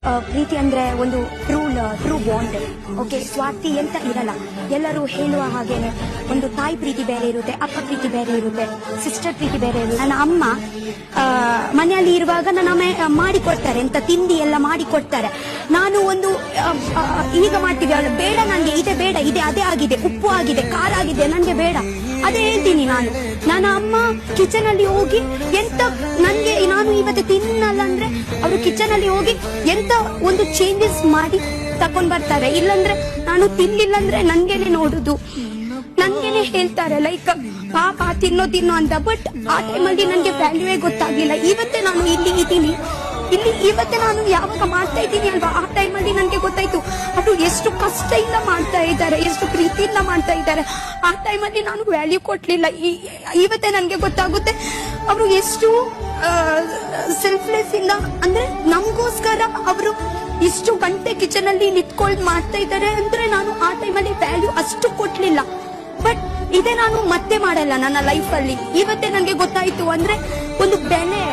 ಪ್ರೀತಿ ಅಂದ್ರೆ ಒಂದು true bond. Okay, ಸ್ವಾರ್ಥಿ ಎಂತ ಇರಲ್ಲ. ಎಲ್ಲರೂ ಹೇಳುವ ಹಾಗೇನೆ ಒಂದು ತಾಯಿ ಪ್ರೀತಿ ಬೇರೆ ಇರುತ್ತೆ, ಅಕ್ಕ ಪ್ರೀತಿ ಬೇರೆ ಇರುತ್ತೆ, ಸಿಸ್ಟರ್ ಪ್ರೀತಿ ಬೇರೆ ಇರುತ್ತೆ. ನನ್ನ ಅಮ್ಮ ಮನೆಯಲ್ಲಿ ಇರುವಾಗ ನನ್ನ ಅಮ್ಮ ಮಾಡಿಕೊಡ್ತಾರೆ, ಎಂತ ತಿಂಡಿ ಎಲ್ಲ ಮಾಡಿಕೊಡ್ತಾರೆ. ನಾನು ಒಂದು ಈಗ ಮಾಡ್ತೀವಿ, ಅವಳು ಬೇಡ ನಂಗೆ ಇದೆ, ಬೇಡ ಇದೆ, ಅದೇ ಆಗಿದೆ, ಉಪ್ಪು ಆಗಿದೆ, ಖಾರ ಆಗಿದೆ, ನಂಗೆ ಬೇಡ, ಅದೇ ಹೇಳ್ತೀನಿ ನಾನು. ನನ್ನ ಅಮ್ಮ ಕಿಚನ್ ಅಲ್ಲಿ ಹೋಗಿ ಎಂತ ನನ್ಗೆ ನಾನು ಇವತ್ತು ತಿನ್ನಲ್ಲ ಅಂದ್ರೆ ಅವರು ಕಿಚನ್ ಅಲ್ಲಿ ಹೋಗಿ ಎಂತ ಒಂದು ಚೇಂಜಸ್ ಮಾಡಿ ತಕೊಂಡ್ ಬರ್ತಾರೆ. ಇಲ್ಲಂದ್ರೆ ನಾನು ತಿನ್ಲಿಲ್ಲ ಅಂದ್ರೆ ನನ್ಗೇನೆ ನೋಡುದು, ನನ್ಗೇನೆ ಹೇಳ್ತಾರೆ ಲೈಕ್ ಪಾಪ ತಿನ್ನೋ ಅಂತ. ಬಟ್ ಆ ಟೈಮಲ್ಲಿ ನನ್ಗೆ ವ್ಯಾಲ್ಯೂವೇ ಗೊತ್ತಾಗ್ಲಿಲ್ಲ. ಇವತ್ತೇ ನಾನು ಇಲ್ಲಿ ಇದ್ದೀನಿ, ಇವತ್ತೇ ನಾನು ಯಾವಾಗ ಮಾಡ್ತಾ ಇದ್ದೀನಿ ಅಲ್ವಾ, ಆ ಟೈಮಲ್ಲಿ ನನ್ಗೆ ಗೊತ್ತಾಯ್ತು ಅವರು ಎಷ್ಟು ಕಷ್ಟದಿಂದ ಮಾಡ್ತಾ ಇದ್ದಾರೆ, ಎಷ್ಟು ಪ್ರೀತಿಯಿಂದ ಮಾಡ್ತಾ ಇದ್ದಾರೆ. ಆ ಟೈಮಲ್ಲಿ ನಾನು ವ್ಯಾಲ್ಯೂ ಕೊಡ್ಲಿಲ್ಲ. ಇವತ್ತೇ ನನ್ಗೆ ಗೊತ್ತಾಗುತ್ತೆ ಅವರು ಎಷ್ಟು ಸೆಲ್ಫ್ಲೆಸ್ ಇಂದ, ಅಂದ್ರೆ ನಮಗೋಸ್ಕರ ಅವರು ಇಷ್ಟು ಗಂಟೆ ಕಿಚನ್ ಅಲ್ಲಿ ನಿಂತ್ಕೊಂಡು ಮಾಡ್ತಾ ಇದ್ದಾರೆ ಅಂದ್ರೆ ನಾನು ಆ ಟೈಮಲ್ಲಿ ವ್ಯಾಲ್ಯೂ ಅಷ್ಟು ಕೊಡ್ಲಿಲ್ಲ. ಬಟ್ ಇದೇ ನಾನು ಮತ್ತೆ ಮಾಡಲ್ಲ ನನ್ನ ಲೈಫ್ ಅಲ್ಲಿ. ಇವತ್ತೇ ನನ್ಗೆ ಗೊತ್ತಾಯ್ತು ಅಂದ್ರೆ ಒಂದು ಬೆಲೆ.